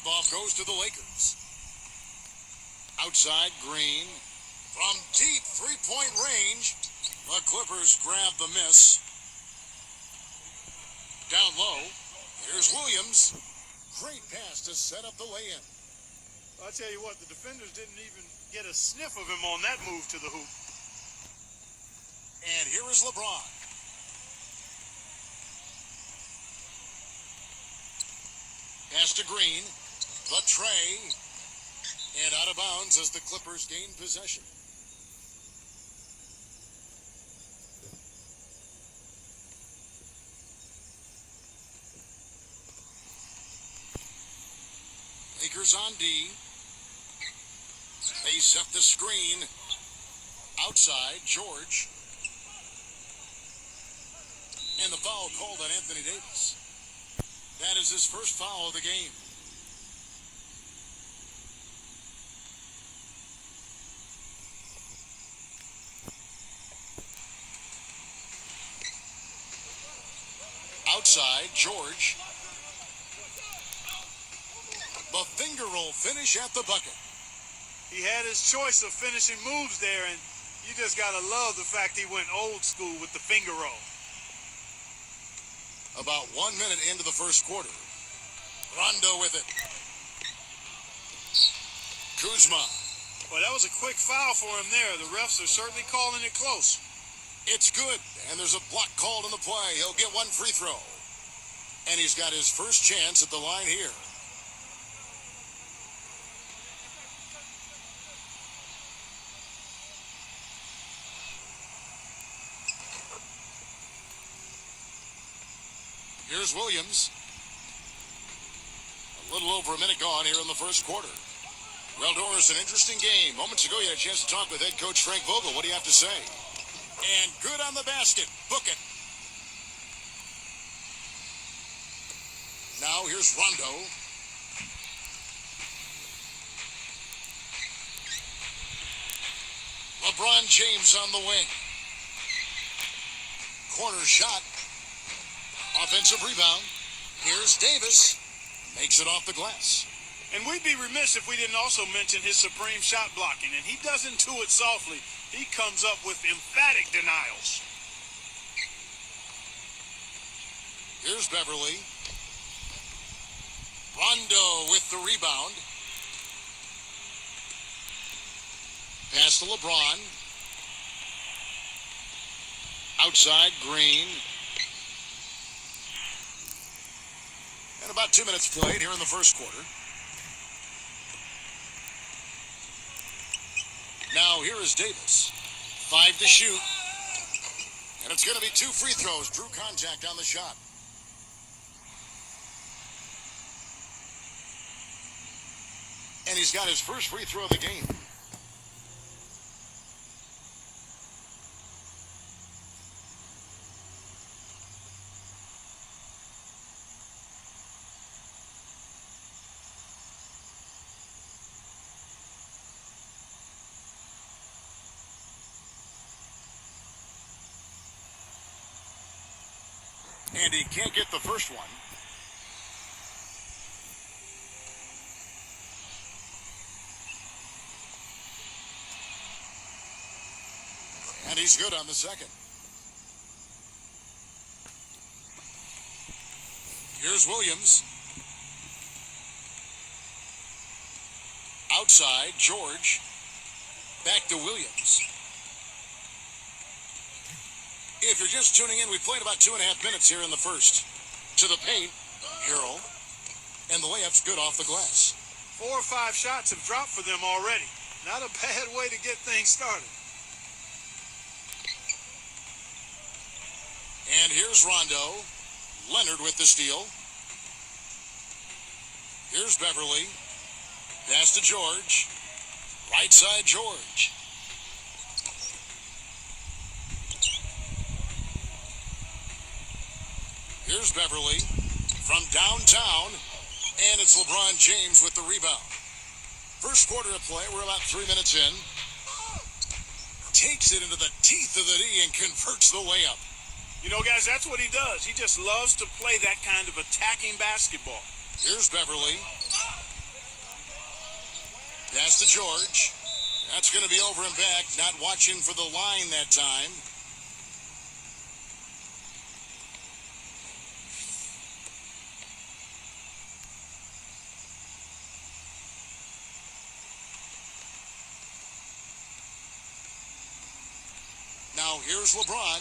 Tip-off goes to the Lakers. Outside, Green. From deep three-point range, the Clippers grab the miss. Down low, here's Williams. Great pass to set up the lay-in. I'll tell you what, the defenders didn't even get a sniff of him on that move to the hoop. And here is LeBron. Pass to Green. The tray. And out of bounds as the Clippers gain possession. Lakers on D. They set the screen. Outside, George. And the foul called on Anthony Davis. That is his first foul of the game. Outside, George. The finger roll finish at the bucket. He had his choice of finishing moves there, and you just got to love the fact he went old school with the finger roll. About 1 minute into the first quarter. Rondo with it. Kuzma. Well, that was a quick foul for him there. The refs are certainly calling it close. It's good, and there's a block called on the play. He'll get one free throw. And he's got his first chance at the line here. Here's Williams. A little over a minute gone here in the first quarter. Well, Doris, an interesting game. Moments ago, you had a chance to talk with head coach Frank Vogel. What do you have to say? And good on the basket. Book it. Now here's Rondo. LeBron James on the wing. Corner shot. Offensive rebound. Here's Davis. Makes it off the glass. And we'd be remiss if we didn't also mention his supreme shot blocking. And he doesn't do it softly. He comes up with emphatic denials. Here's Beverly. Rondo with the rebound. Pass to LeBron. Outside, Green. And about 2 minutes played here in the first quarter. Now here is Davis. 5 to shoot. And it's going to be 2 free throws. Drew contact on the shot. And he's got his first free throw of the game. And he can't get the first one. And he's good on the second. Here's Williams. Outside, George. Back to Williams. If you're just tuning in, we played about 2.5 minutes here in the first. To the paint, Harrell. And the layup's good off the glass. 4 or 5 shots have dropped for them already. Not a bad way to get things started. And here's Rondo. Leonard with the steal. Here's Beverly. Pass to George. Right side, George. Here's Beverly from downtown. And it's LeBron James with the rebound. First quarter of play, we're about 3 minutes in. Takes it into the teeth of the D and converts the layup. You know, guys, that's what he does. He just loves to play that kind of attacking basketball. Here's Beverly. Pass to George. That's going to be over and back. Not watching for the line that time. Now here's LeBron.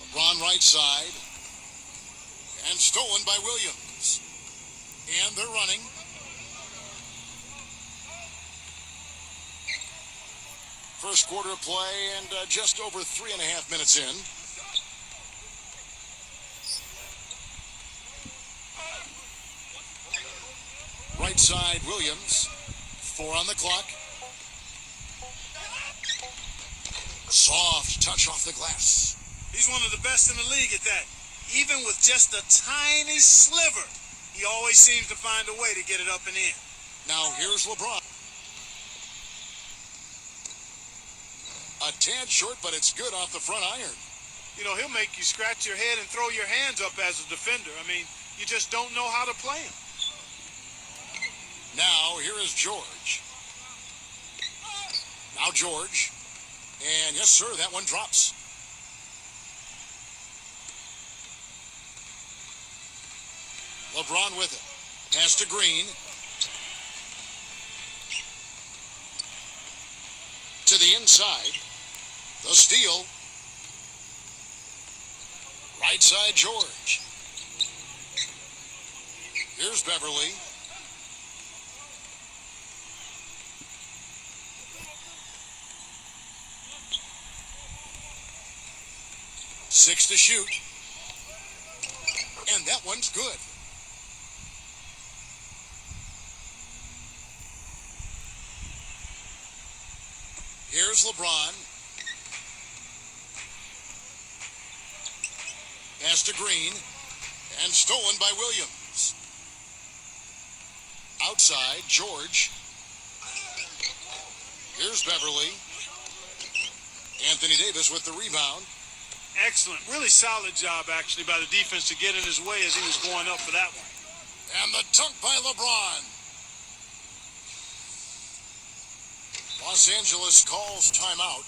LeBron right side. And stolen by Williams. And they're running. First quarter of play and just over 3.5 minutes in. Right side, Williams. 4 on the clock. Soft touch off the glass. He's one of the best in the league at that. Even with just a tiny sliver, he always seems to find a way to get it up and in. Now here's LeBron. A tad short, but it's good off the front iron. You know, he'll make you scratch your head and throw your hands up as a defender. I mean, you just don't know how to play him. Now here is George. Now George. And yes, sir, that one drops. LeBron with it. Pass to Green. To the inside. The steal. Right side, George. Here's Beverly. Six to shoot. And that one's good. Here's LeBron. Pass to Green. And stolen by Williams. Outside, George. Here's Beverly. Anthony Davis with the rebound. Excellent. Really solid job, actually, by the defense to get in his way as he was going up for that one. And the dunk by LeBron. Los Angeles calls timeout.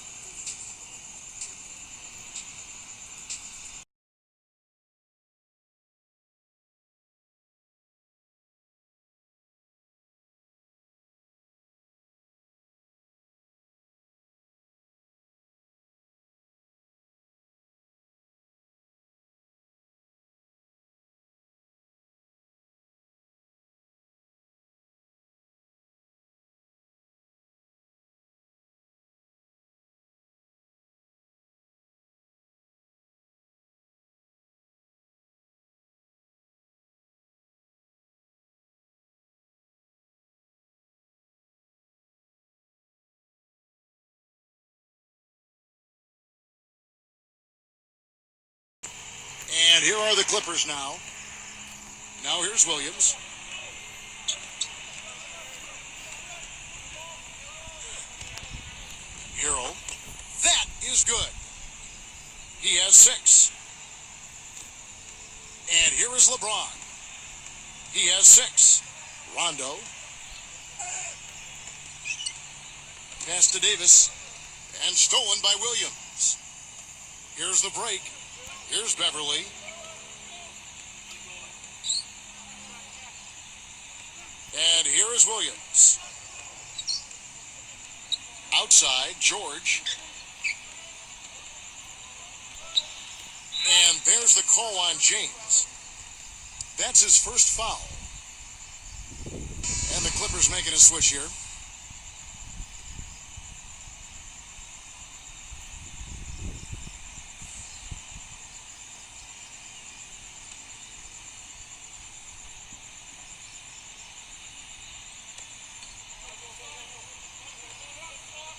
And here are the Clippers now. Now here's Williams. Hero. That is good. He has 6. And here is LeBron. He has 6. Rondo. Pass to Davis. And stolen by Williams. Here's the break. Here's Beverly. And here is Williams. Outside, George. And there's the call on James. That's his first foul. And the Clippers making a switch here.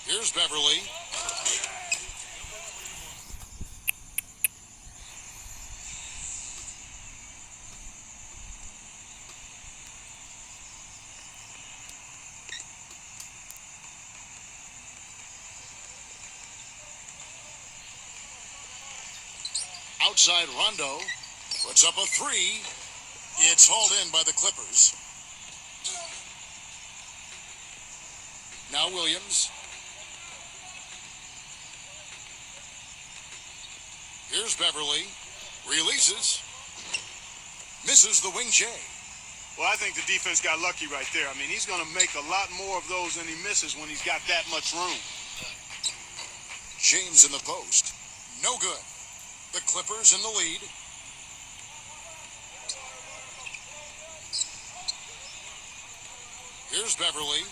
Here's Beverly. Outside, Rondo puts up a 3. It's hauled in by the Clippers. Now Williams. Here's Beverly. Releases. Misses the wing J. Well, I think the defense got lucky right there. I mean, he's going to make a lot more of those than he misses when he's got that much room. James in the post. No good. The Clippers in the lead. Here's Beverly.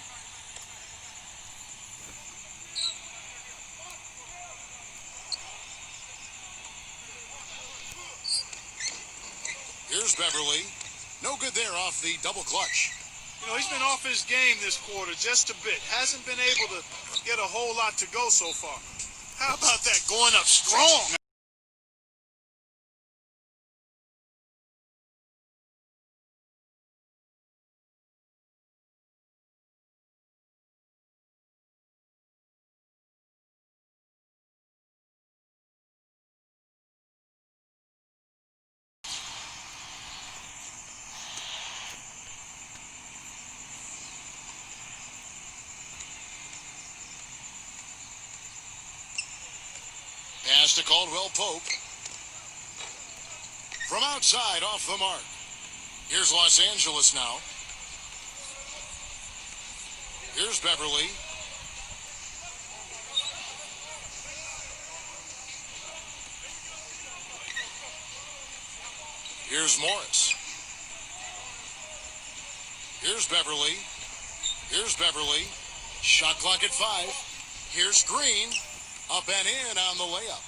Here's Beverly. No good there off the double clutch. You know, he's been off his game this quarter just a bit. Hasn't been able to get a whole lot to go so far. How about that going up strong? Pass to Caldwell Pope. From outside, off the mark. Here's Los Angeles now. Here's Beverly. Here's Morris. Here's Beverly. Here's Beverly. Shot clock at 5. Here's Green. Up and in on the layup.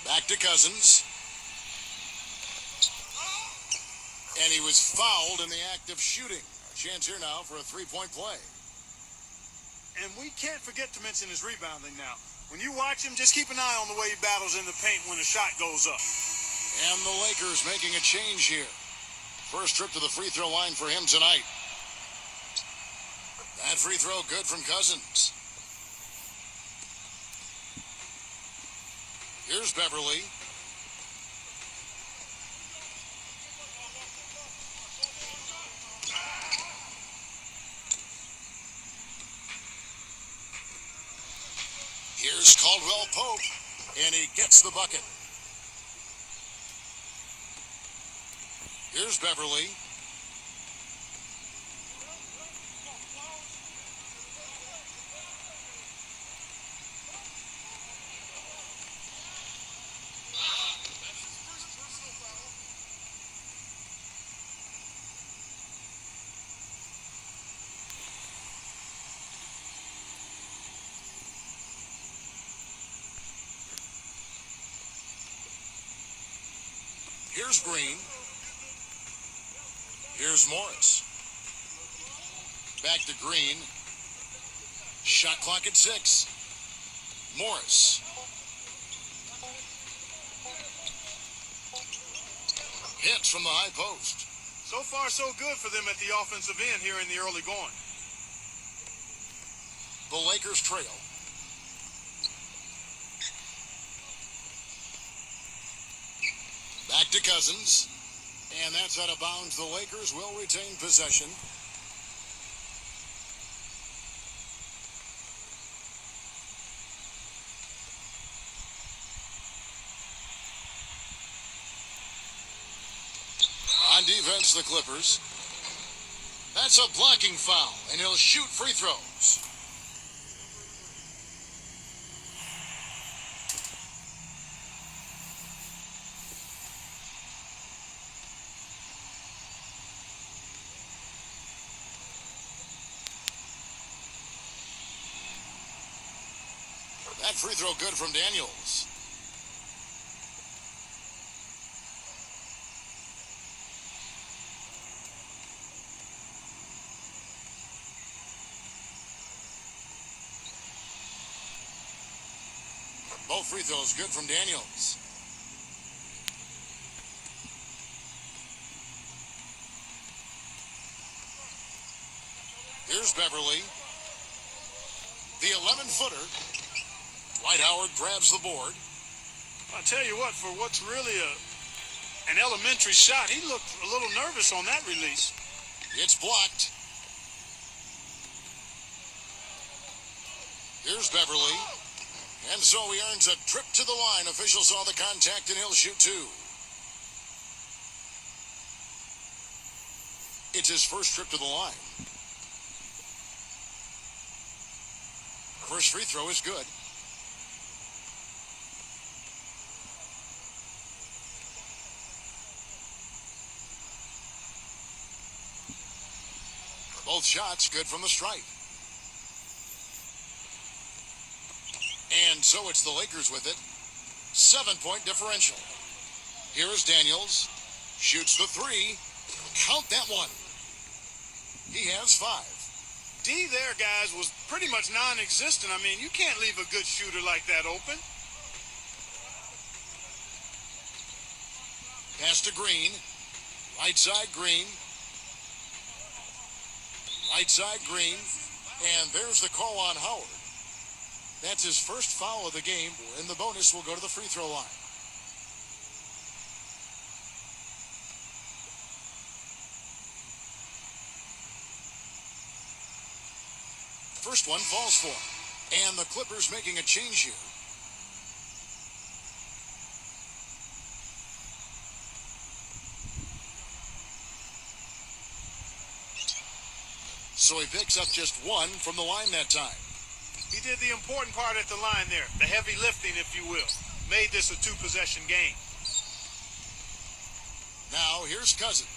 Back to Cousins. And he was fouled in the act of shooting. A chance here now for a three-point play. And we can't forget to mention his rebounding now. When you watch him, just keep an eye on the way he battles in the paint when a shot goes up. And the Lakers making a change here. First trip to the free throw line for him tonight. That free throw good from Cousins. Here's Beverly. Here's Caldwell Pope, and he gets the bucket. Here's Beverly. Here's Green. Here's Morris. Back to Green. Shot clock at 6. Morris. Hits from the high post. So far, so good for them at the offensive end here in the early going. The Lakers trail. Back to Cousins. And that's out of bounds. The Lakers will retain possession. On defense, the Clippers. That's a blocking foul, and he'll shoot free throws. That free throw good from Daniels. Both free throws good from Daniels. Here's Beverly. The 11-footer. Dwight Howard grabs the board. I tell you what, for what's really an elementary shot, he looked a little nervous on that release. It's blocked. Here's Beverly. And so he earns a trip to the line. Officials saw the contact and he'll shoot two. It's his first trip to the line. First free throw is good. Both shots good from the stripe. And so it's the Lakers with it. 7-point differential. Here is Daniels. Shoots the three. Count that one. He has 5. D there, guys, was pretty much non-existent. I mean, you can't leave a good shooter like that open. Pass to Green. Right side Green. Right side Green. And there's the call on Howard. That's his first foul of the game. In the bonus, will go to the free throw line. First one falls for him. And the Clippers making a change here. So he picks up just one from the line that time. He did the important part at the line there, the heavy lifting, if you will. Made this a two-possession game. Now, here's Cousin.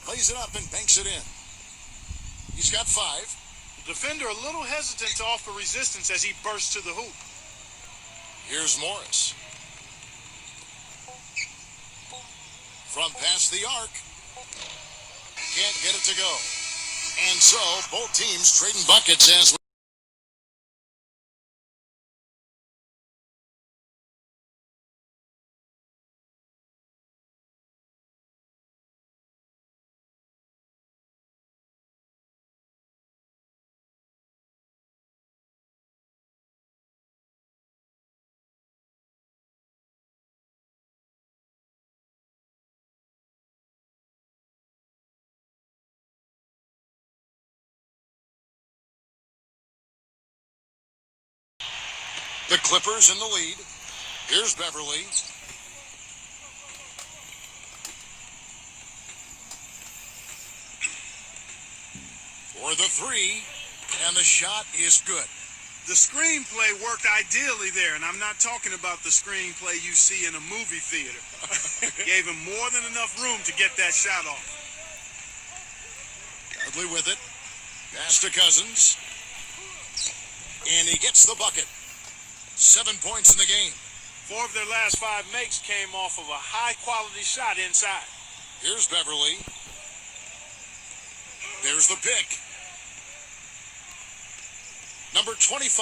Plays it up and banks it in. He's got 5. The defender a little hesitant to offer resistance as he bursts to the hoop. Here's Morris. From past the arc. Can't get it to go. And so, both teams trading buckets as we... The Clippers in the lead. Here's Beverly. For the three. And the shot is good. The screenplay worked ideally there, and I'm not talking about the screenplay you see in a movie theater. Gave him more than enough room to get that shot off. Dudley with it. Pass to Cousins. And he gets the bucket. 7 points in the game. 4 of their last 5 makes came off of a high-quality shot inside. Here's Beverly. There's the pick. Number 25.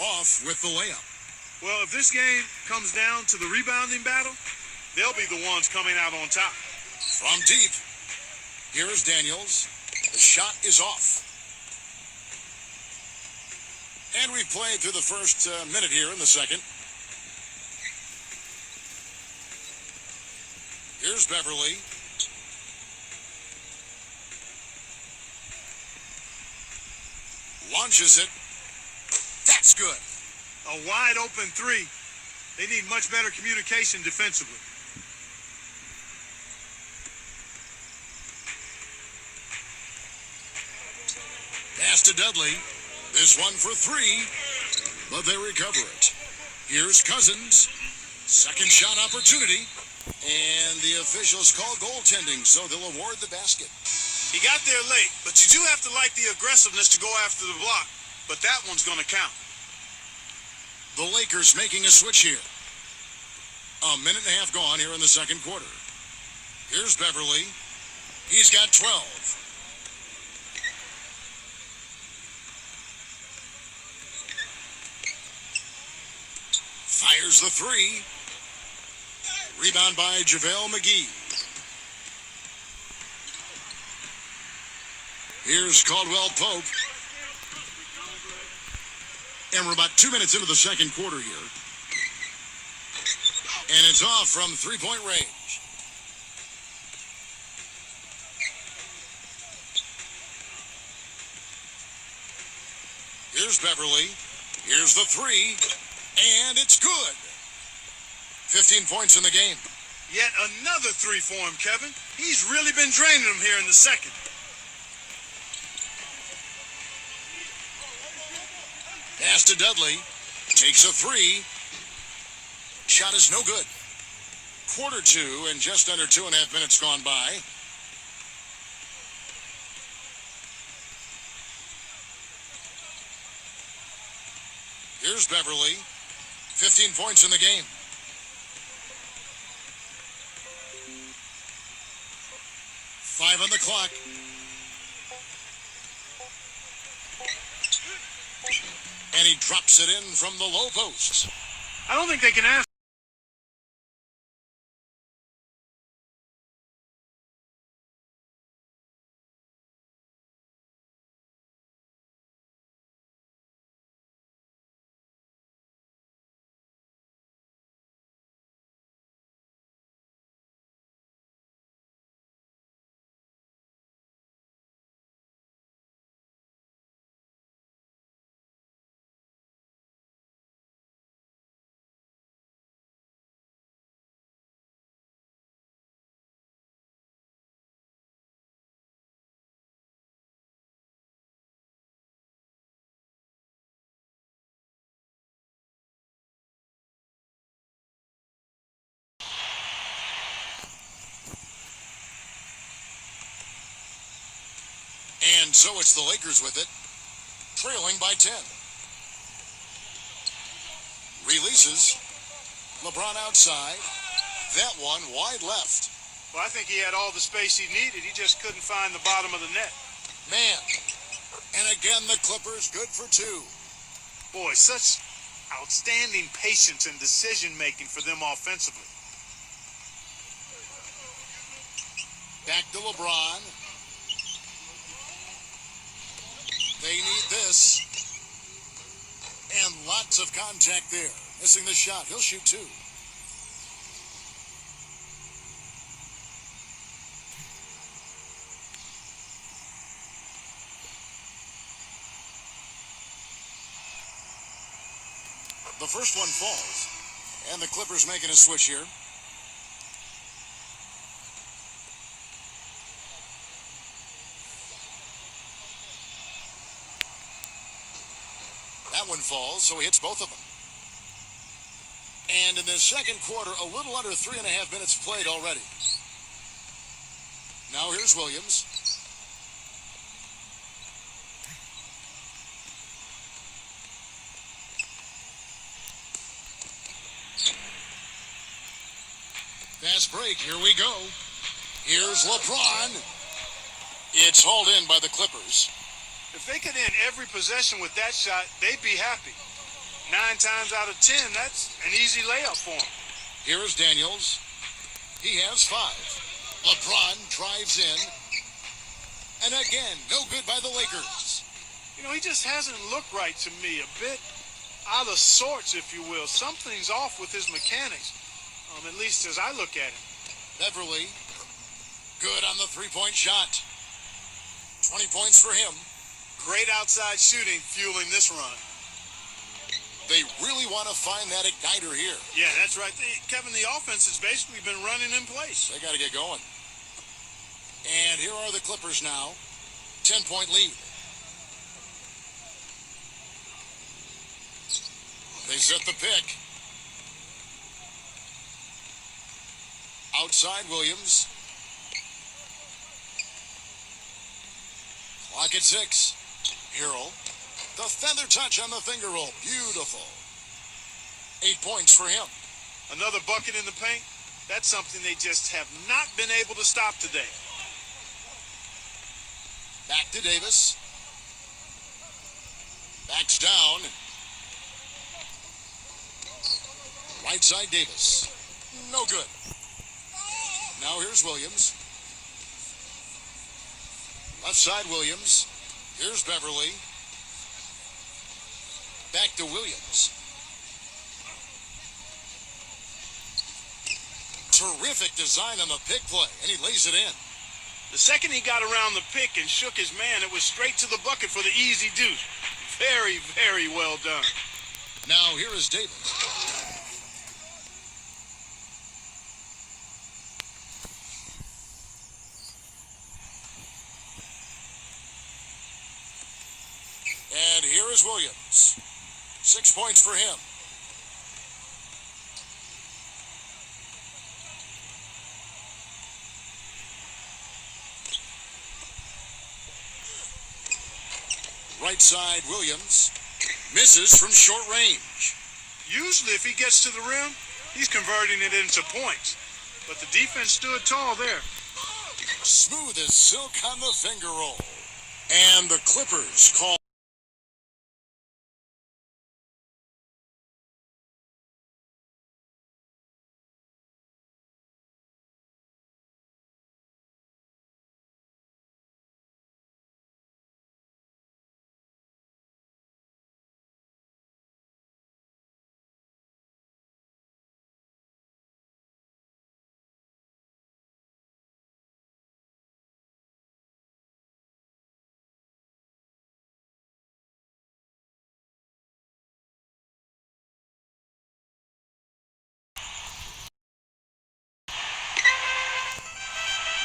Off with the layup. Well, if this game comes down to the rebounding battle, they'll be the ones coming out on top. From deep. Here is Daniels. The shot is off. And we've played through the first minute here in the second. Here's Beverly. Launches it. That's good. A wide open 3. They need much better communication defensively. Pass to Dudley. This one for 3, but they recover it. Here's Cousins. Second shot opportunity. And the officials call goaltending, so they'll award the basket. He got there late, but you do have to like the aggressiveness to go after the block. But that one's going to count. The Lakers making a switch here. A minute and a half gone here in the second quarter. Here's Beverly. He's got 12. Fires the 3. Rebound by JaVale McGee. Here's Caldwell Pope. And we're about 2 minutes into the second quarter here. And it's off from three-point range. Here's Beverly. Here's the three. And it's good. 15 points in the game. Yet another three for him, Kevin. He's really been draining them here in the second. Pass to Dudley. Takes a three. Shot is no good. Quarter two and just under 2.5 minutes gone by. Here's Beverly. 15 points in the game. Five on the clock. And he drops it in from the low post. I don't think they can ask. And so it's the Lakers with it, trailing by 10. Releases. LeBron outside. That one wide left. Well, I think he had all the space he needed. He just couldn't find the bottom of the net. Man. And again, the Clippers good for two. Boy, such outstanding patience and decision-making for them offensively. Back to LeBron. They need this. And lots of contact there. Missing the shot. He'll shoot two. The first one falls. And the Clippers making a switch here. That one falls, so he hits both of them. And in the second quarter, a little under 3.5 minutes played already. Now here's Williams. Fast break, here we go. Here's LeBron. It's hauled in by the Clippers. If they could end every possession with that shot, they'd be happy. 9 times out of 10, that's an easy layup for them. Here is Daniels. He has 5. LeBron drives in. And again, no good by the Lakers. You know, he just hasn't looked right to me. A bit out of sorts, if you will. Something's off with his mechanics, at least as I look at him. Beverly, good on the three-point shot. 20 points for him. Great outside shooting fueling this run. They really want to find that igniter here. Yeah, that's right. Kevin, the offense has basically been running in place. They got to get going. And here are the Clippers now. 10-point lead. They set the pick. Outside Williams. Clock at 6. Harrell. The feather touch on the finger roll. Beautiful. 8 points for him. Another bucket in the paint. That's something they just have not been able to stop today. Back to Davis. Backs down. Right side Davis. No good. Now here's Williams. Left side Williams. Here's Beverly. Back to Williams. Terrific design on the pick play, and he lays it in. The second he got around the pick and shook his man, it was straight to the bucket for the easy deuce. Very, very well done. Now here is Davis. And here is Williams. 6 points for him. Right side, Williams misses from short range. Usually if he gets to the rim, he's converting it into points. But the defense stood tall there. Smooth as silk on the finger roll. And the Clippers call.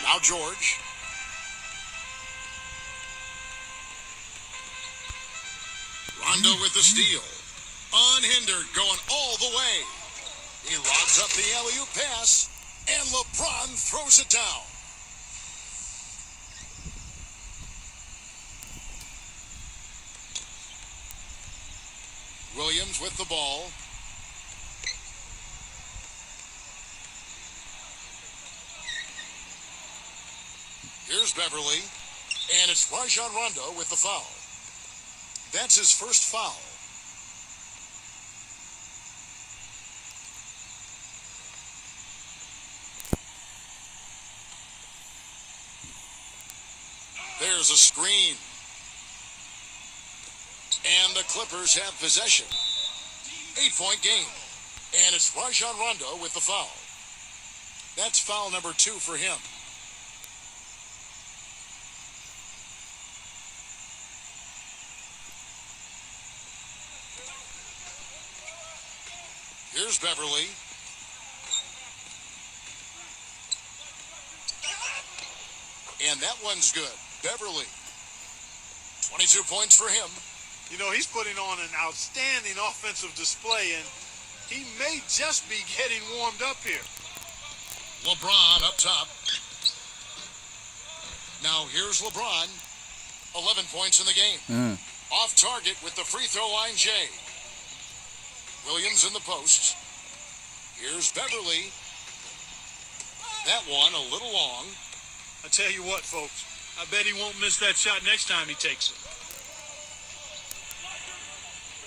Now George. Rondo with the steal. Unhindered, going all the way. He lobs up the alley-oop pass, and LeBron throws it down. Williams with the ball. Here's Beverly, and it's Rajon Rondo with the foul. That's his first foul. There's a screen. And the Clippers have possession. 8-point game. And it's Rajon Rondo with the foul. That's foul number 2 for him. Here's Beverly. And that one's good. Beverly. 22 points for him. You know, he's putting on an outstanding offensive display, and he may just be getting warmed up here. LeBron up top. Now here's LeBron. 11 points in the game. Off target with the free throw line, Jay. Williams in the post. Here's Beverly. That one a little long. I tell you what, folks, I bet he won't miss that shot next time he takes it.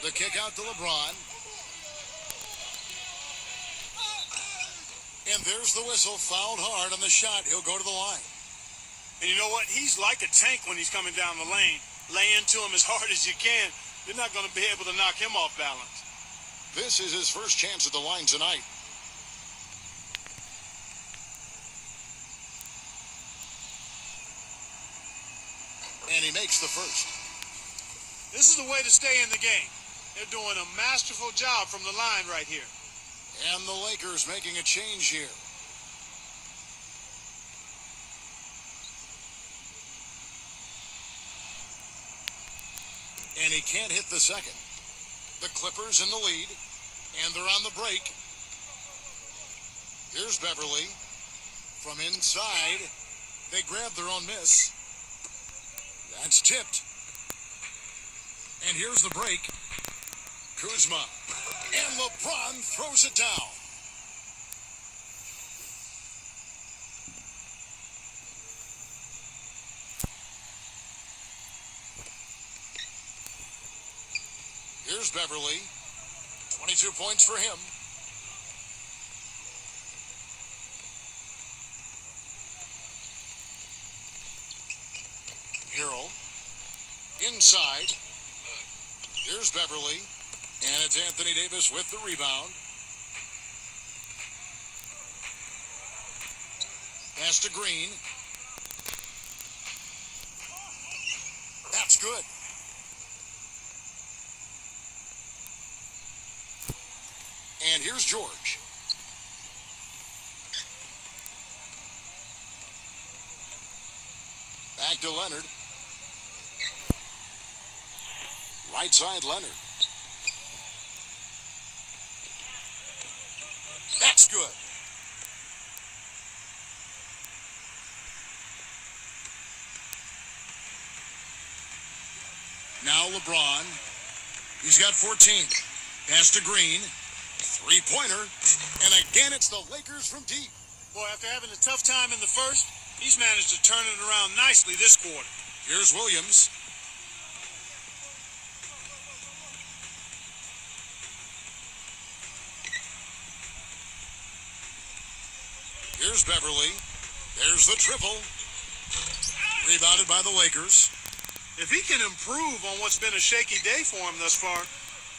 The kick out to LeBron. And there's the whistle. Fouled hard on the shot. He'll go to the line. And you know what? He's like a tank when he's coming down the lane. Lay into him as hard as you can. You're not going to be able to knock him off balance. This is his first chance at the line tonight. And he makes the first. This is the way to stay in the game. They're doing a masterful job from the line right here. And the Lakers making a change here. And he can't hit the second. The Clippers in the lead, and they're on the break. Here's Beverly. From inside, they grab their own miss. That's tipped. And here's the break. Kuzma. And LeBron throws it down. Here's Beverly. 22 points for him. Hero. Inside. Here's Beverly. And it's Anthony Davis with the rebound. Pass to Green. That's good. And here's George. Back to Leonard. Right side Leonard. That's good. Now LeBron. He's got 14. Pass to Green. Three-pointer. And again, it's the Lakers from deep. Boy, after having a tough time in the first, he's managed to turn it around nicely this quarter. Here's Williams. Here's Beverly. There's the triple. Rebounded by the Lakers. If he can improve on what's been a shaky day for him thus far,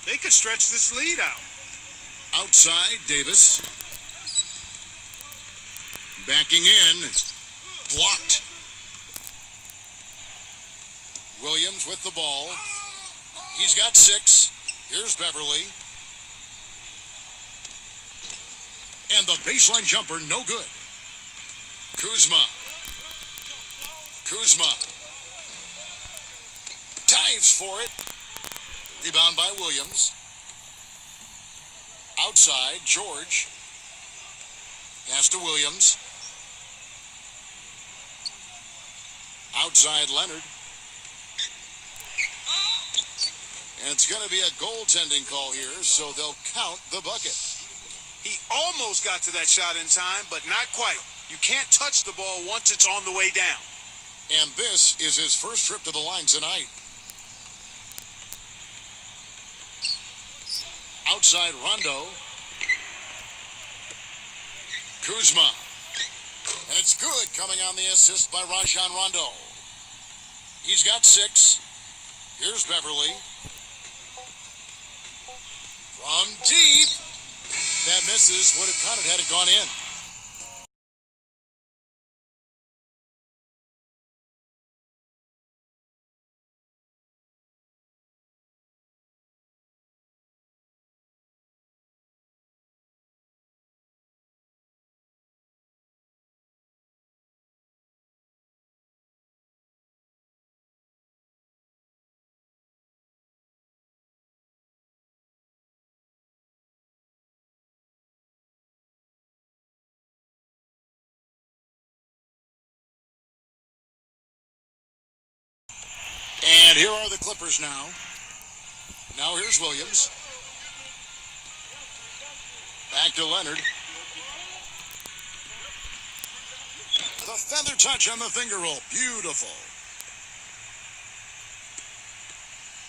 they could stretch this lead out. Outside, Davis. Backing in. Blocked. Williams with the ball. He's got 6. Here's Beverly. And the baseline jumper, no good. Kuzma. Dives for it. Rebound by Williams. Outside, George. Pass to Williams. Outside, Leonard. And it's going to be a goaltending call here, so they'll count the bucket. He almost got to that shot in time, but not quite. You can't touch the ball once it's on the way down. And this is his first trip to the line tonight. Outside Rondo. Kuzma. And it's good coming on the assist by Rajon Rondo. He's got 6. Here's Beverly. From deep. That misses. Would have counted had it gone in. And here are the Clippers now. Now here's Williams. Back to Leonard. The feather touch on the finger roll. Beautiful.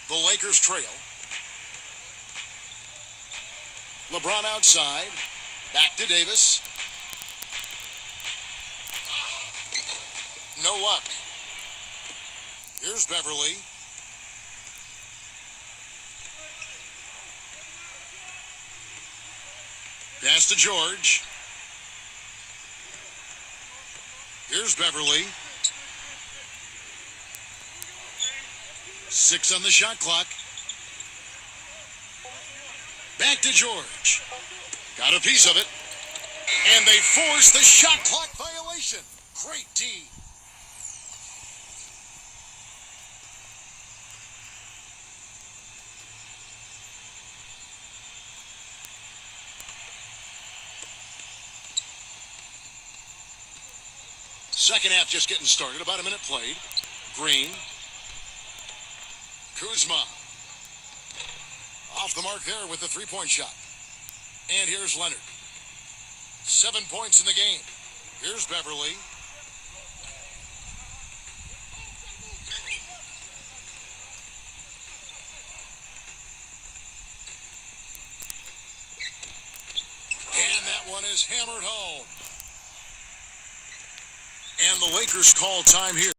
The Lakers trail. LeBron outside. Back to Davis. No luck. Here's Beverly. Pass to George. Here's Beverly. 6 on the shot clock. Back to George. Got a piece of it. And they force the shot clock violation. Great D. Second half just getting started. About a minute played. Green. Kuzma. Off the mark there with the three-point shot. And here's Leonard. 7 points in the game. Here's Beverly. And that one is hammered home. And the Lakers call time here.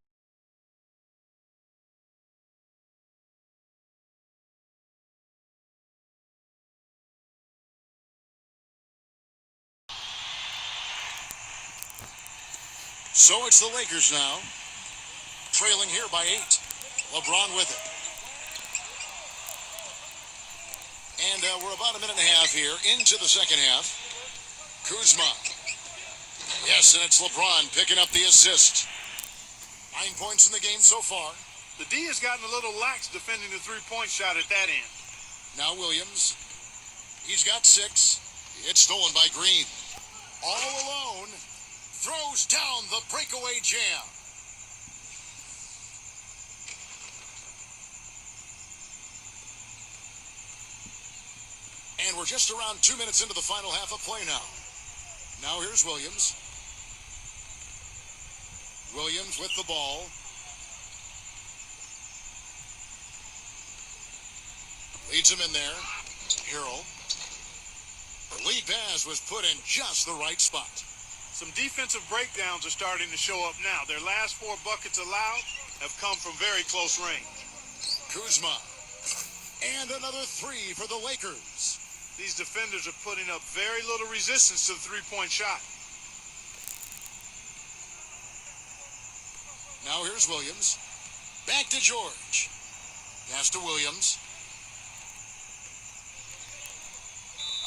So it's the Lakers now, trailing here by 8. LeBron with it. And we're about a minute and a half here into the second half. Kuzma. Yes, and it's LeBron picking up the assist. 9 points in the game so far. The D has gotten a little lax defending the three-point shot at that end. Now Williams. He's got 6. It's stolen by Green. All alone. Throws down the breakaway jam. And we're just around 2 minutes into the final half of play now. Now here's Williams. Williams with the ball. Leads him in there. Hero. The lead pass was put in just the right spot. Some defensive breakdowns are starting to show up now. Their last 4 buckets allowed have come from very close range. Kuzma. And another 3 for the Lakers. These defenders are putting up very little resistance to the three-point shot. Now here's Williams. Back to George. Pass to Williams.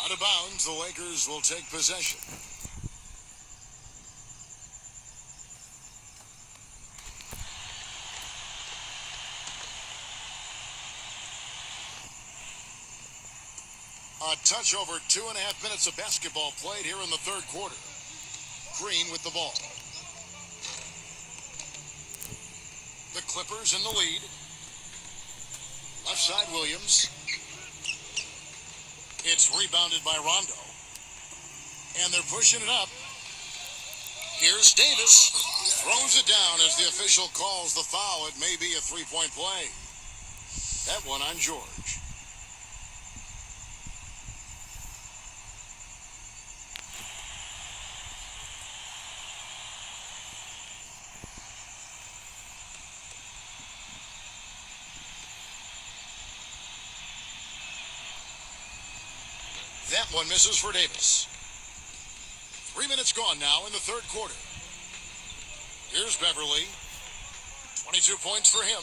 Out of bounds, the Lakers will take possession. A touch over 2.5 minutes of basketball played here in the third quarter. Green with the ball. The Clippers in the lead. Left side Williams. It's rebounded by Rondo. And they're pushing it up. Here's Davis. Throws it down as the official calls the foul. It may be a three-point play. That one on George. That one misses for Davis. 3 minutes gone now in the third quarter. Here's Beverly. 22 points for him.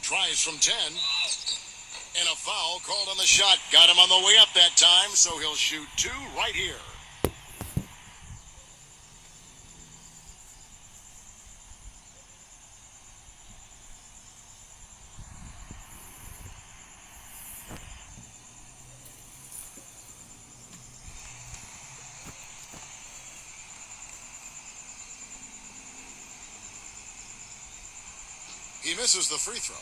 Tries from 10. And a foul called on the shot. Got him on the way up that time, so he'll shoot 2 right here. He misses the free throw.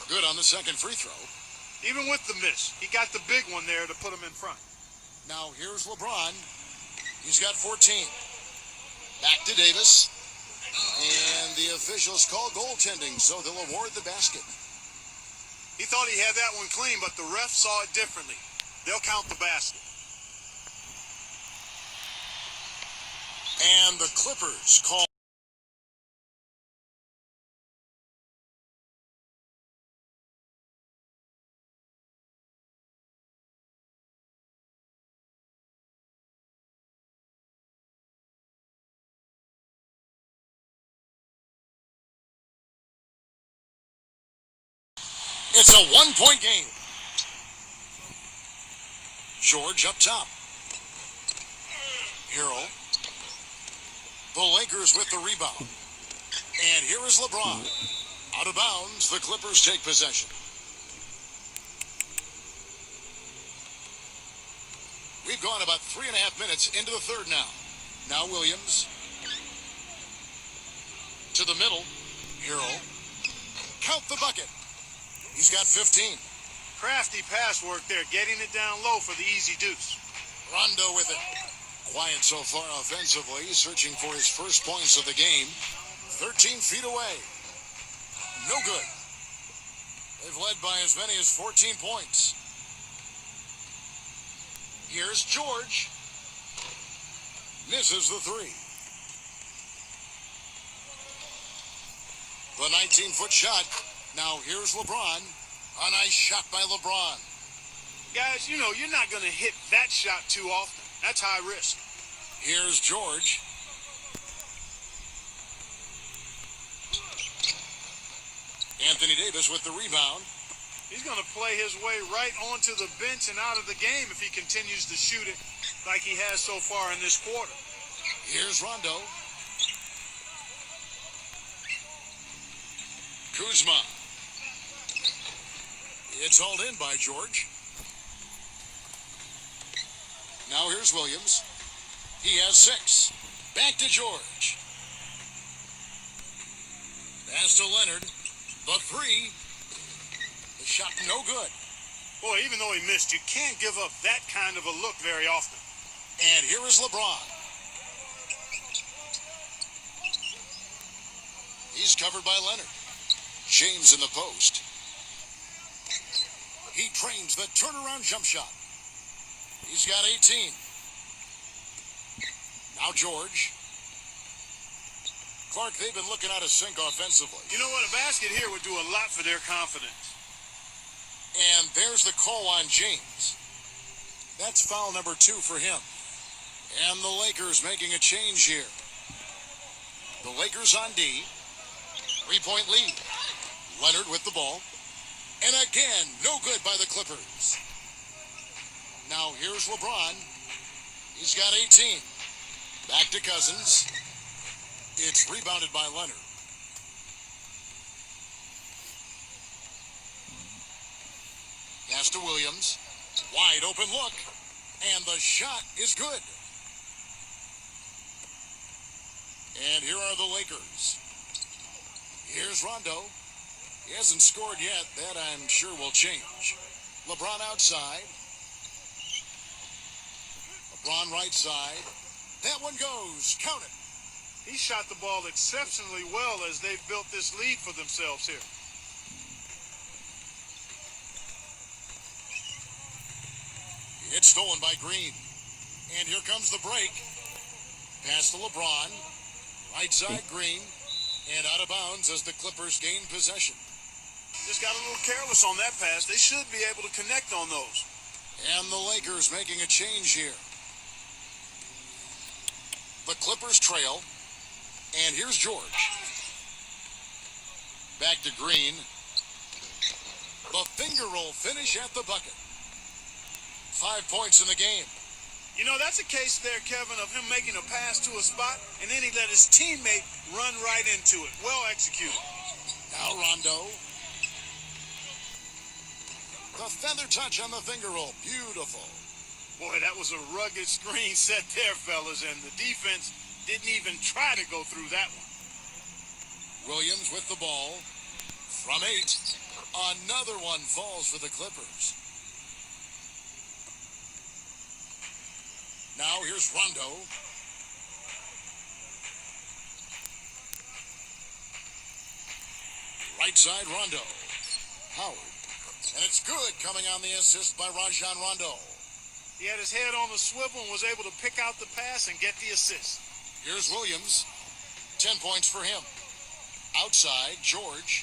Good on the second free throw. Even with the miss, he got the big one there to put him in front. Now here's LeBron. He's got 14. Back to Davis. And the officials call goaltending, so they'll award the basket. He thought he had that one clean, but the ref saw it differently. They'll count the basket. And the Clippers call. It's a one-point game. George up top. Hero. The Lakers with the rebound. And here is LeBron. Out of bounds, the Clippers take possession. We've gone about 3.5 minutes into the third now. Now Williams. To the middle. Hero. Count the bucket. He's got 15. Crafty pass work there, getting it down low for the easy deuce. Rondo with it. Quiet so far offensively, searching for his first points of the game. 13 feet away. No good. They've led by as many as 14 points. Here's George. Misses the three. The 19-foot shot. Now here's LeBron. A nice shot by LeBron. Guys, you know, you're not going to hit that shot too often. That's high risk. Here's George. Anthony Davis with the rebound. He's going to play his way right onto the bench and out of the game if he continues to shoot it like he has so far in this quarter. Here's Rondo. Kuzma. It's hauled in by George. Now here's Williams. He has 6. Back to George. Pass to Leonard. The three. The shot no good. Boy, even though he missed, you can't give up that kind of a look very often. And here is LeBron. He's covered by Leonard. James in the post. He trains the turnaround jump shot. He's got 18. Now George. Clark, they've been looking out of sync offensively. You know what? A basket here would do a lot for their confidence. And there's the call on James. That's foul number 2 for him. And the Lakers making a change here. The Lakers on D. 3-point lead. Leonard with the ball. And again, no good by the Clippers. Now here's LeBron. He's got 18. Back to Cousins. It's rebounded by Leonard. Pass to Williams. Wide open look. And the shot is good. And here are the Lakers. Here's Rondo. He hasn't scored yet. That I'm sure will change. LeBron outside. LeBron right side. That one goes. Count it. He shot the ball exceptionally well as they've built this lead for themselves here. It's stolen by Green. And here comes the break. Pass to LeBron. Right side Green. And out of bounds as the Clippers gain possession. Just got a little careless on that pass. They should be able to connect on those. And the Lakers making a change here. The Clippers trail. And here's George. Back to Green. The finger roll finish at the bucket. 5 points in the game. You know, that's a case there, Kevin, of him making a pass to a spot, and then he let his teammate run right into it. Well executed. Now Rondo. The feather touch on the finger roll. Beautiful. Boy, that was a rugged screen set there, fellas, and the defense didn't even try to go through that one. Williams with the ball. From 8. Another one falls for the Clippers. Now here's Rondo. Right side Rondo. Howard. And it's good coming on the assist by Rajon Rondo. He had his head on the swivel and was able to pick out the pass and get the assist. Here's Williams. 10 points for him. Outside, George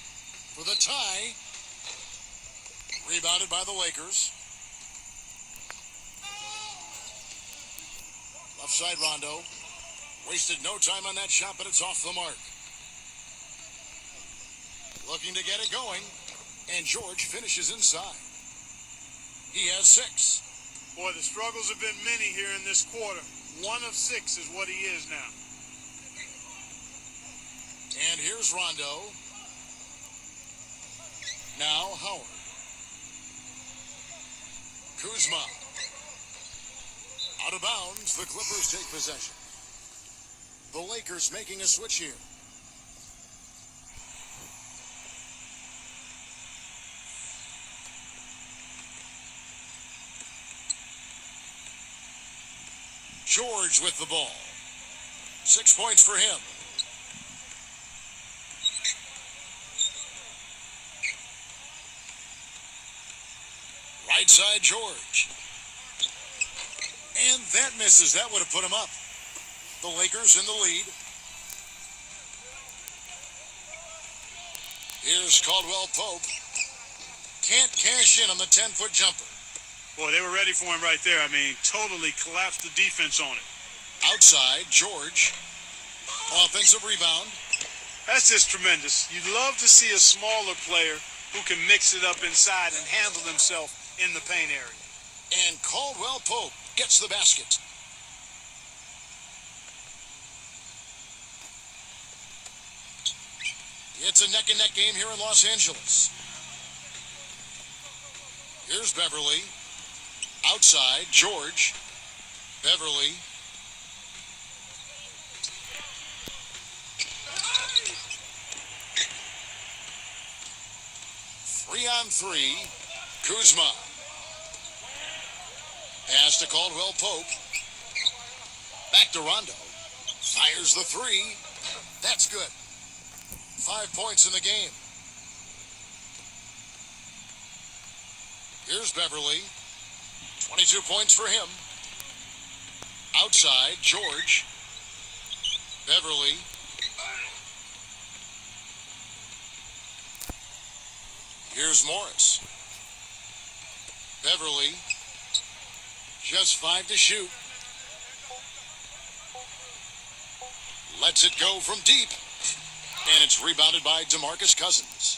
for the tie. Rebounded by the Lakers. Left side Rondo. Wasted no time on that shot, but it's off the mark. Looking to get it going. And George finishes inside. He has 6. Boy, the struggles have been many here in this quarter. 1 of 6 is what he is now. And here's Rondo. Now Howard. Kuzma. Out of bounds, the Clippers take possession. The Lakers making a switch here. George with the ball. 6 points for him. Right side, George. And that misses. That would have put him up. The Lakers in the lead. Here's Caldwell Pope. Can't cash in on the 10-foot jumper. Boy, they were ready for him right there. I mean, totally collapsed the defense on it. Outside, George. Offensive rebound. That's just tremendous. You'd love to see a smaller player who can mix it up inside and handle himself in the paint area. And Caldwell Pope gets the basket. It's a neck-and-neck game here in Los Angeles. Here's Beverly. Outside, George. Beverly. Three on three. Kuzma. Pass to Caldwell Pope. Back to Rondo. Fires the three. That's good. 5 points in the game. Here's Beverly. 22 points for him. Outside, George. Beverly. Here's Morris. Beverly. Just 5 to shoot. Lets it go from deep. And it's rebounded by DeMarcus Cousins.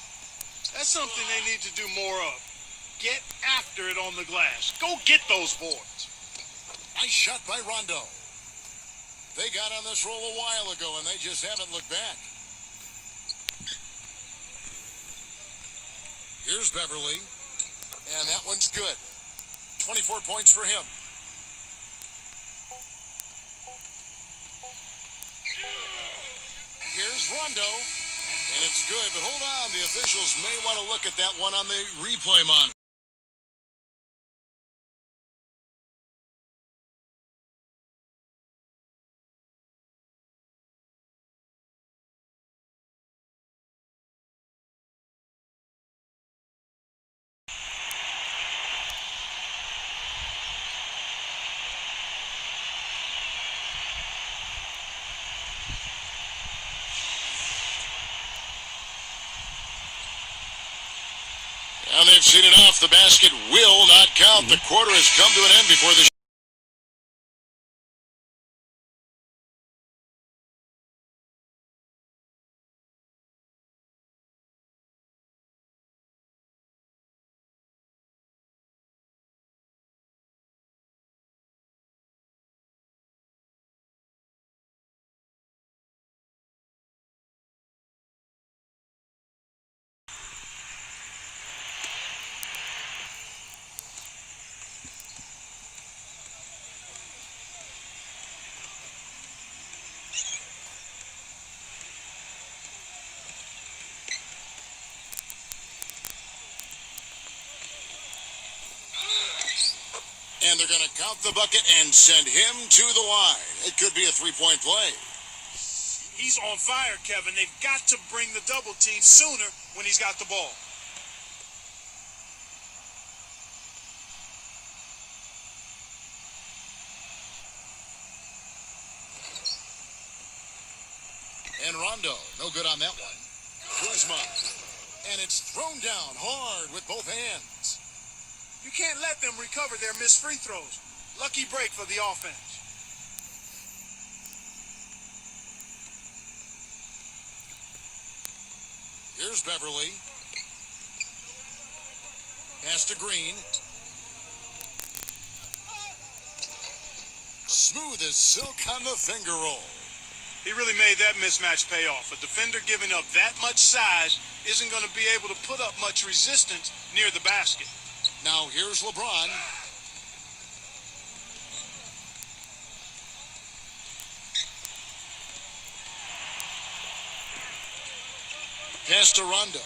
That's something they need to do more of. Get after it on the glass. Go get those boards. Nice shot by Rondo. They got on this roll a while ago, and they just haven't looked back. Here's Beverly, and that one's good. 24 points for him. Here's Rondo, and it's good, but hold on. The officials may want to look at that one on the replay monitor. And they've seen enough. The basket will not count. The quarter has come to an end before the... And they're going to count the bucket and send him to the line. It could be a three-point play. He's on fire, Kevin. They've got to bring the double team sooner when he's got the ball. And Rondo, no good on that one. Kuzma. And it's thrown down hard with both hands. You can't let them recover their missed free throws. Lucky break for the offense. Here's Beverly. Pass to Green. Smooth as silk on the finger roll. He really made that mismatch pay off. A defender giving up that much size isn't going to be able to put up much resistance near the basket. Now here's LeBron. Pass to Rondo.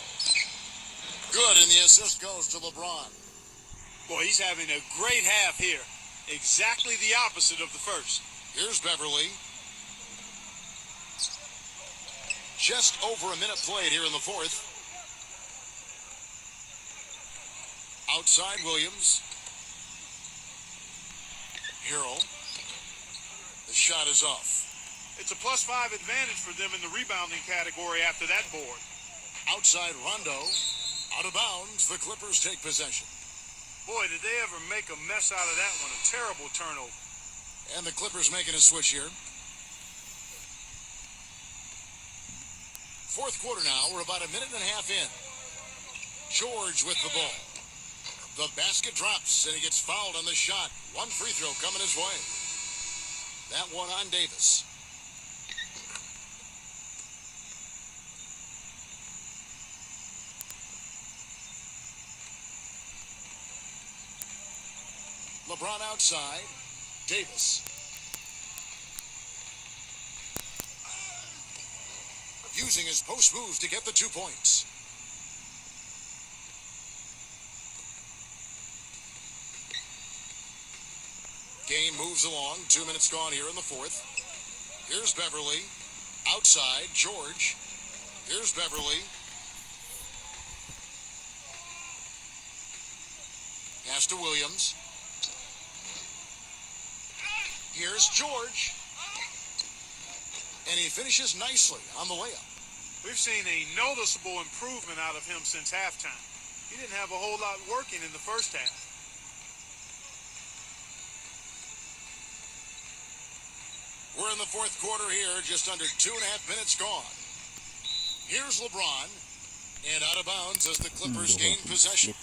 Good, and the assist goes to LeBron. Boy, he's having a great half here. Exactly the opposite of the first. Here's Beverly. Just over a minute played here in the fourth. Outside Williams. Hero. The shot is off. It's a +5 advantage for them in the rebounding category after that board. Outside Rondo. Out of bounds. The Clippers take possession. Boy, did they ever make a mess out of that one. A terrible turnover. And the Clippers making a switch here. Fourth quarter now. We're about a minute and a half in. George with the ball. The basket drops, and he gets fouled on the shot. One free throw coming his way. That one on Davis. LeBron outside. Davis. Using his post move to get the 2 points. Game moves along. 2 minutes gone here in the fourth. Here's Beverly. Outside, George. Here's Beverly. Pass to Williams. Here's George. And he finishes nicely on the layup. We've seen a noticeable improvement out of him since halftime. He didn't have a whole lot working in the first half. We're in the fourth quarter here, just under 2.5 minutes gone. Here's LeBron, and out of bounds as the Clippers gain possession.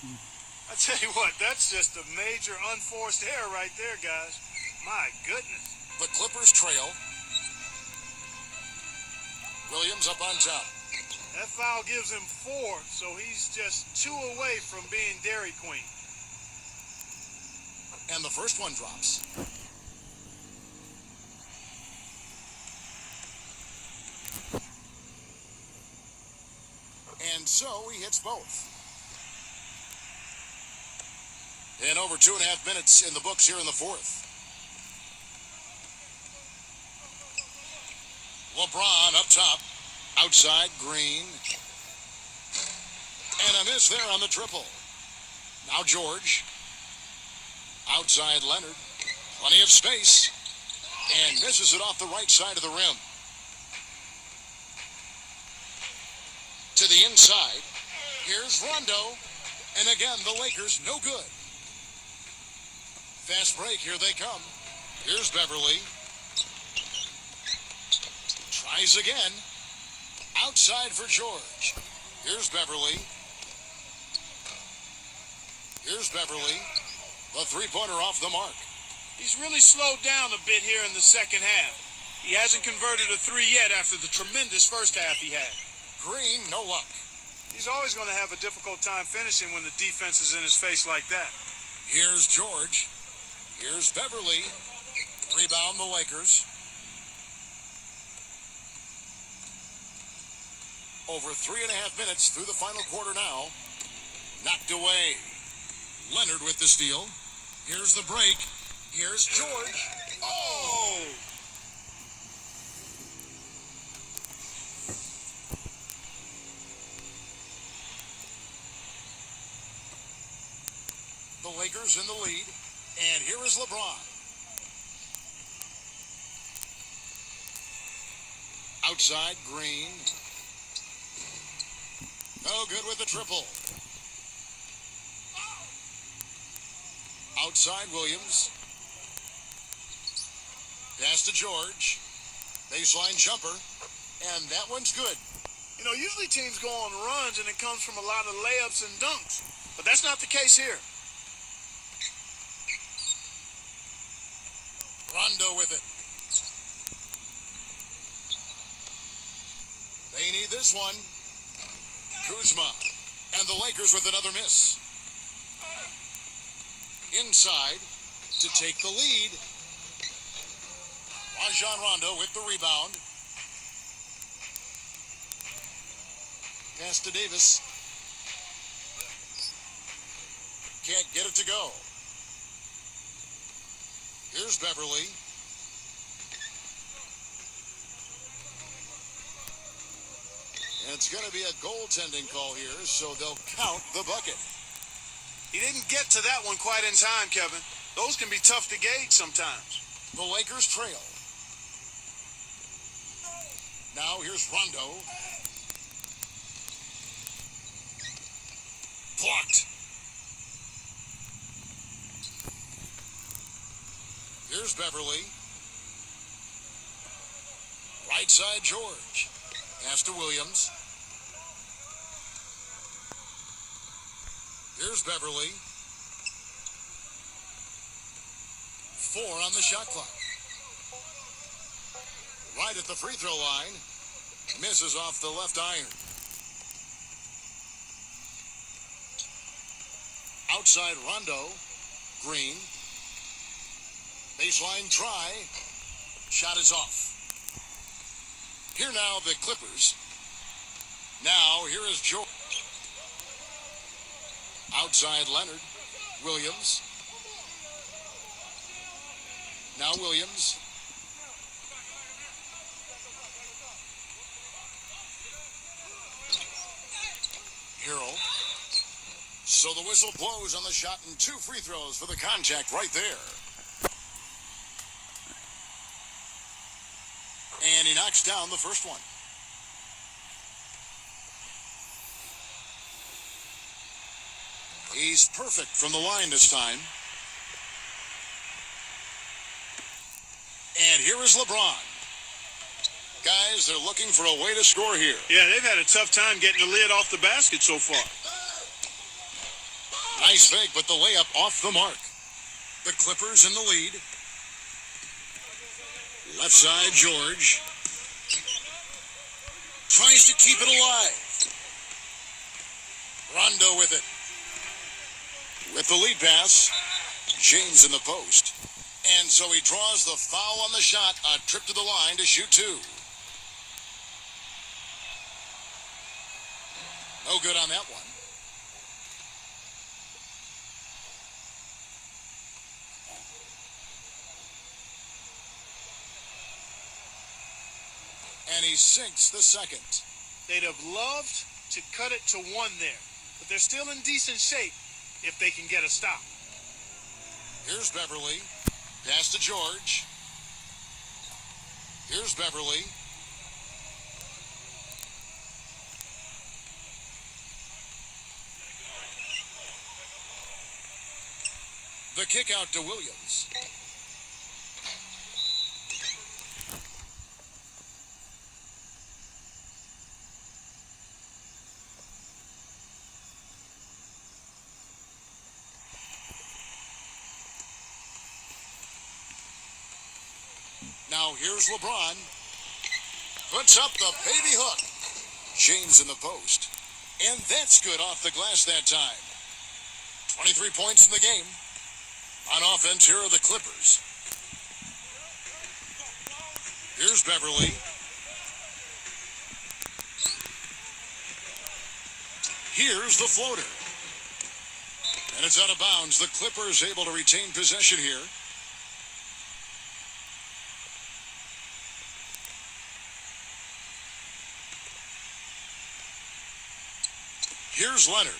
I tell you what, that's just a major unforced error right there, guys. My goodness. The Clippers trail. Williams up on top. That foul gives him 4, so he's just 2 away from being Dairy Queen. And the first one drops. And so he hits both. And over 2.5 minutes in the books here in the fourth. LeBron up top. Outside, Green. And a miss there on the triple. Now George. Outside Leonard. Plenty of space. And misses it off the right side of the rim. To the inside. Here's Rondo. And again, the Lakers no good. Fast break, here they come. Here's Beverly. Tries again. Outside for George. Here's Beverly. Here's Beverly. The three-pointer off the mark. He's really slowed down a bit here in the second half. He hasn't converted a 3 yet after the tremendous first half he had. Green, no luck. He's always going to have a difficult time finishing when the defense is in his face like that. Here's George. Here's Beverly. Rebound the Lakers. Over 3.5 minutes through the final quarter now. Knocked away. Leonard with the steal. Here's the break. Here's George. Oh! The Lakers in the lead. And here is LeBron. Outside, Green. No good with the triple. Outside, Williams. Pass to George. Baseline jumper. And that one's good. You know, usually teams go on runs and it comes from a lot of layups and dunks. But that's not the case here. Rondo with it. They need this one. Kuzma. And the Lakers with another miss. Inside to take the lead. Rajon Rondo with the rebound. Pass to Davis. Can't get it to go. Here's Beverly. And it's going to be a goaltending call here, so they'll count the bucket. He didn't get to that one quite in time, Kevin. Those can be tough to gauge sometimes. The Lakers trail. Now here's Rondo. Blocked. Here's Beverly. Right side George. Pass to Williams. Here's Beverly. 4 on the shot clock. Right at the free throw line. Misses off the left iron. Outside Rondo. Green. Baseline try. Shot is off. Here now the Clippers. Now here is George. Outside Leonard. Williams. Now Williams. Harrell. So the whistle blows on the shot and 2 free throws for the contact right there. And he knocks down the first one. He's perfect from the line this time. And here is LeBron. Guys, they're looking for a way to score here. Yeah, they've had a tough time getting the lid off the basket so far. Nice fake, but the layup off the mark. The Clippers in the lead. Left side, George. Tries to keep it alive. Rondo with it. With the lead pass, James in the post. And so he draws the foul on the shot, a trip to the line to shoot 2. No good on that one. And he sinks the second. They'd have loved to cut it to 1 there, but they're still in decent shape if they can get a stop. Here's Beverly. Pass to George. Here's Beverly. The kick out to Williams. Now here's LeBron. Puts up the baby hook. James in the post. And that's good off the glass that time. 23 points in the game. On offense, here are the Clippers. Here's Beverly. Here's the floater. And it's out of bounds. The Clippers able to retain possession here. Here's Leonard.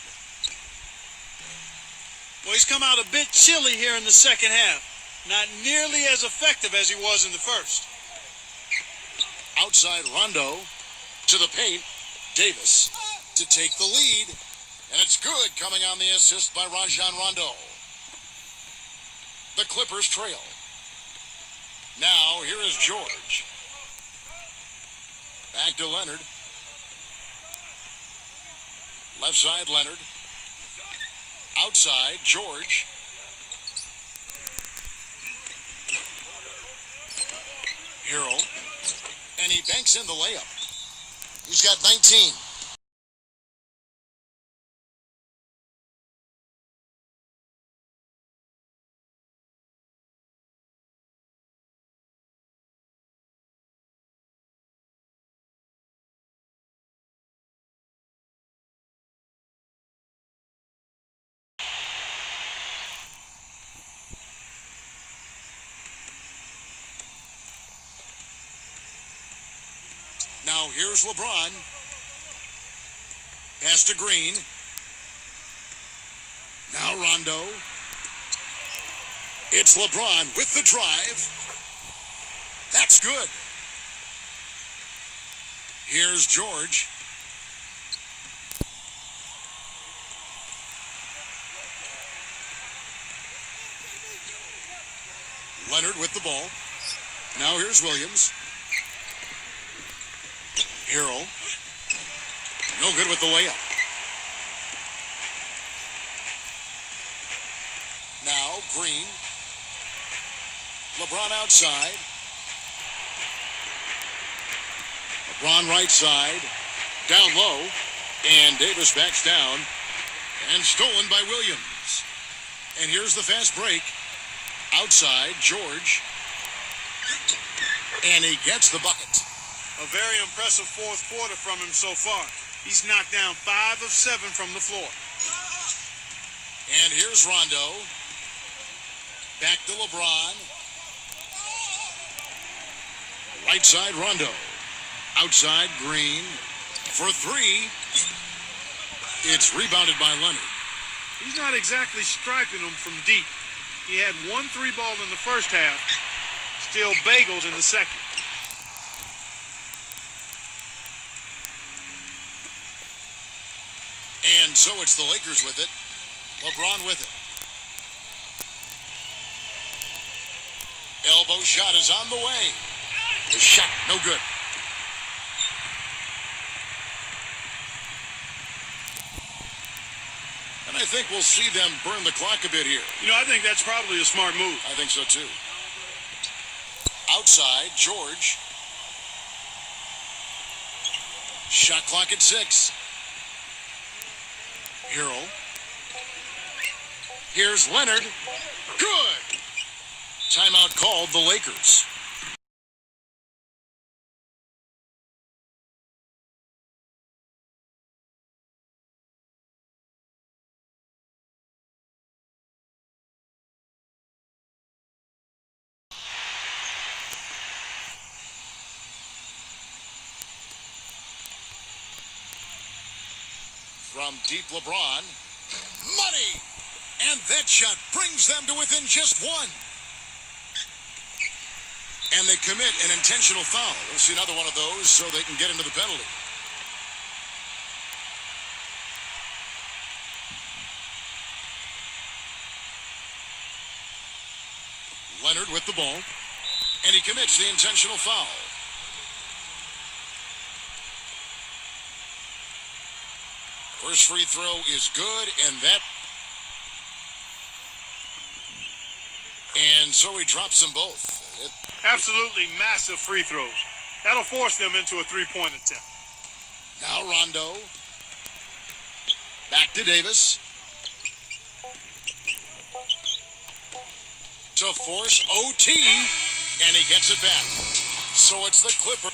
Well, he's come out a bit chilly here in the second half. Not nearly as effective as he was in the first. Outside Rondo to the paint. Davis to take the lead. And it's good coming on the assist by Rajon Rondo. The Clippers trail. Now here is George. Back to Leonard. Left side Leonard. Outside George. Harrell. And he banks in the layup. He's got 19. Now here's LeBron. Pass to Green. Now Rondo. It's LeBron with the drive. That's good. Here's George. Leonard with the ball. Now here's Williams. Hero. No good with the layup. Now Green. LeBron outside. LeBron right side. Down low. And Davis backs down. And stolen by Williams. And here's the fast break. Outside, George. And he gets the bucket. A very impressive fourth quarter from him so far. He's knocked down 5 of 7 from the floor. And here's Rondo. Back to LeBron. Right side, Rondo. Outside, Green. For 3. It's rebounded by Leonard. He's not exactly striping them from deep. He had 1 3-ball in the first half. Still bagels in the second. And so it's the Lakers with it. LeBron with it. Elbow shot is on the way. The shot, no good. And I think we'll see them burn the clock a bit here. You know, I think that's probably a smart move. I think so too. Outside, George. Shot clock at 6. Hero. Here's Leonard. Good. Timeout called the Lakers. From deep, LeBron. Money! And that shot brings them to within just 1. And they commit an intentional foul. We'll see another one of those so they can get into the penalty. Leonard with the ball. And he commits the intentional foul. First free throw is good, and so he drops them both. Absolutely massive free throws. That'll force them into a 3-point attempt. Now Rondo. Back to Davis. To force OT, and he gets it back. So it's the Clippers.